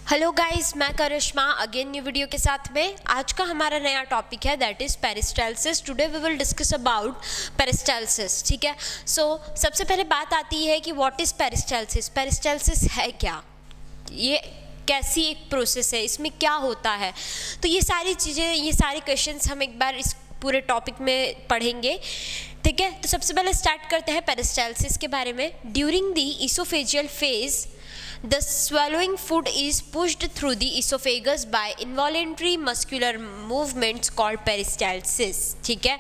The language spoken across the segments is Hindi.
हेलो गाइस, मैं करिश्मा अगेन न्यू वीडियो के साथ में। आज का हमारा नया टॉपिक है that is peristalsis. Today we will discuss about peristalsis. ठीक है, सो सबसे पहले बात आती है कि व्हाट इज़ पेरिस्टाल्सिस। पेरिस्टाल्सिस है क्या, ये कैसी एक प्रोसेस है, इसमें क्या होता है। तो ये सारी चीज़ें, ये सारे क्वेश्चंस हम एक बार इस पूरे टॉपिक में पढ़ेंगे। ठीक है, तो सबसे पहले स्टार्ट करते हैं पेरिस्टाल्सिस के बारे में। During the oesophageal phase the swallowing food is pushed through the esophagus by involuntary muscular movements called peristalsis। ठीक है,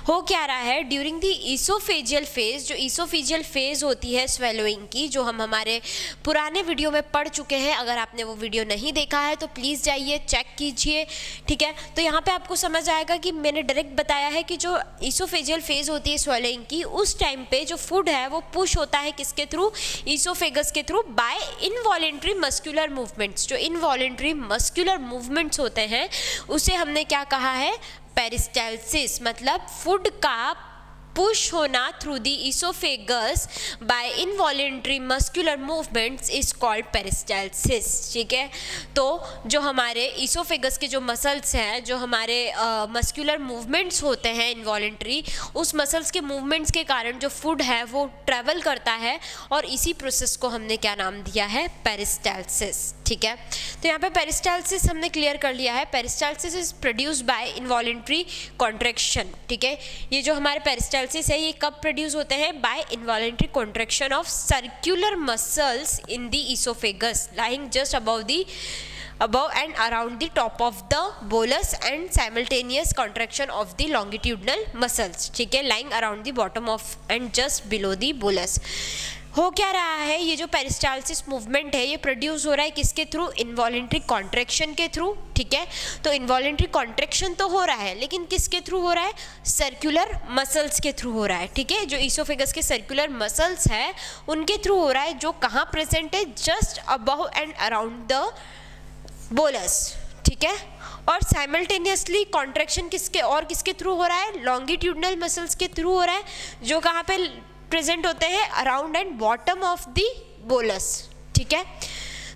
हो क्या रहा है ड्यूरिंग द इसोफेजियल फेज। जो इसोफेजियल फेज होती है स्वेलोइंग की, जो हम हमारे पुराने वीडियो में पढ़ चुके हैं। अगर आपने वो वीडियो नहीं देखा है तो प्लीज़ जाइए चेक कीजिए। ठीक है, तो यहाँ पे आपको समझ आएगा कि मैंने डायरेक्ट बताया है कि जो इसोफेजियल फेज होती है स्वेलोइंग की, उस टाइम पे जो फूड है वो पुश होता है किसके थ्रू, इसोफेगस के through, by involuntary muscular movements. जो इनवॉलेंट्री मस्कुलर मूवमेंट्स होते हैं उसे हमने क्या कहा है, पेरिस्टाल्सिस। मतलब फूड का पुश होना through the oesophagus by involuntary muscular movements is called peristalsis. ठीक है, तो जो हमारे इसोफेगस के जो मसल्स हैं, जो हमारे मस्कुलर मूवमेंट्स होते हैं इनवॉलेंट्री, उस मसल्स के मूवमेंट्स के कारण जो फूड है वो ट्रैवल करता है, और इसी प्रोसेस को हमने क्या नाम दिया है, पेरिस्टाल्सिस। ठीक है, तो यहाँ पे पेरिस्टाल्सिस हमने क्लियर कर लिया है। Peristalsis is produced by involuntary contraction. ठीक है, ये जो हमारे पेरिस्टाल्सिस है ये कब प्रोड्यूस होते हैं, by involuntary contraction of circular muscles in the oesophagus lying just above and around the top of the bolus and simultaneous contraction of the longitudinal muscles। ठीक है, lying around the bottom of and just below the bolus। हो क्या रहा है, ये जो पेरिस्टाल्सिस मूवमेंट है ये प्रोड्यूस हो रहा है किसके थ्रू, इनवॉलेंट्री कॉन्ट्रैक्शन के थ्रू। ठीक है, तो इनवॉलेंट्री कॉन्ट्रैक्शन तो हो रहा है, लेकिन किसके थ्रू हो रहा है, सर्कुलर मसल्स के थ्रू हो रहा है। ठीक है, जो इसोफेगस के सर्कुलर मसल्स है उनके थ्रू हो रहा है, जो कहाँ प्रेजेंट है, just above and around the bolus. ठीक है, और साइमल्टेनियसली कॉन्ट्रैक्शन किसके थ्रू हो रहा है, लॉन्गिट्यूडनल मसल्स के थ्रू हो रहा है, जो कहाँ पे प्रेजेंट होते हैं, around and bottom of the bolus. ठीक है,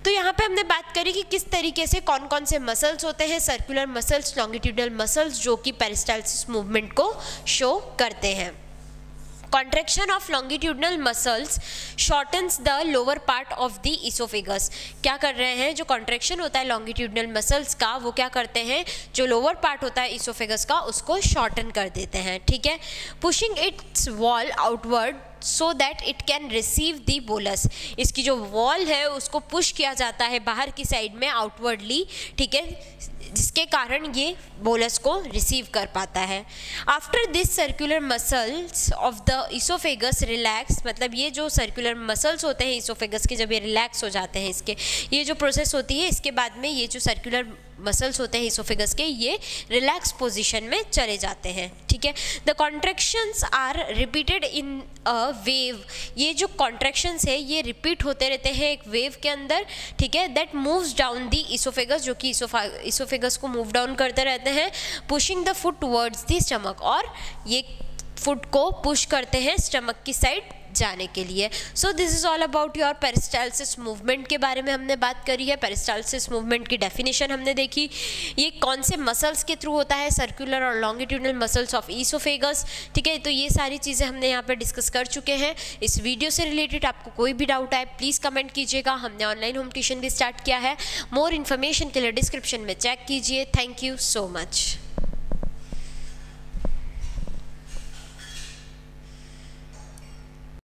तो यहाँ पे हमने बात करी कि किस तरीके से कौन कौन से मसल्स होते हैं, सर्कुलर मसल्स, लॉन्गिट्यूडनल मसल्स, जो कि पेरिस्टाल्सिस मूवमेंट को शो करते हैं। Contraction of longitudinal muscles shortens the lower part of the esophagus। क्या कर रहे हैं, जो contraction होता है longitudinal muscles का, वो क्या करते हैं, जो lower part होता है esophagus का उसको shorten कर देते हैं। ठीक है, pushing its wall outward so that it can receive the bolus। इसकी जो wall है उसको push किया जाता है बाहर की साइड में outwardly। ठीक है, जिसके कारण ये बोलस को रिसीव कर पाता है। After this circular muscles of the oesophagus relax, मतलब ये जो सर्कुलर मसल्स होते हैं इसोफेगस के, जब ये रिलैक्स हो जाते हैं, इसके ये जो प्रोसेस होती है, इसके बाद में ये जो सर्कुलर मसल्स होते हैं इसोफेगस के, ये रिलैक्स पोजीशन में चले जाते हैं। ठीक है, the contractions are repeated in a wave. ये जो कॉन्ट्रैक्शंस है ये रिपीट होते रहते हैं एक वेव के अंदर। ठीक है, that moves down the oesophagus, जो कि इसोफेगस को मूव डाउन करते रहते हैं, pushing the food towards the stomach, और ये फूड को पुश करते हैं स्टमक की साइड जाने के लिए। So this is all about your peristalsis movement के बारे में हमने बात करी है। पेरिस्टाल्सिस मूवमेंट की डेफिनेशन हमने देखी, ये कौन से मसल्स के थ्रू होता है, सर्कुलर और लॉन्गिट्यूडनल मसल्स ऑफ इसोफेगस। ठीक है, तो ये सारी चीज़ें हमने यहाँ पर डिस्कस कर चुके हैं। इस वीडियो से रिलेटेड आपको कोई भी डाउट आए प्लीज़ कमेंट कीजिएगा। हमने ऑनलाइन होम ट्यूशन भी स्टार्ट किया है, मोर इन्फॉर्मेशन के लिए डिस्क्रिप्शन में चेक कीजिए। Thank you so much.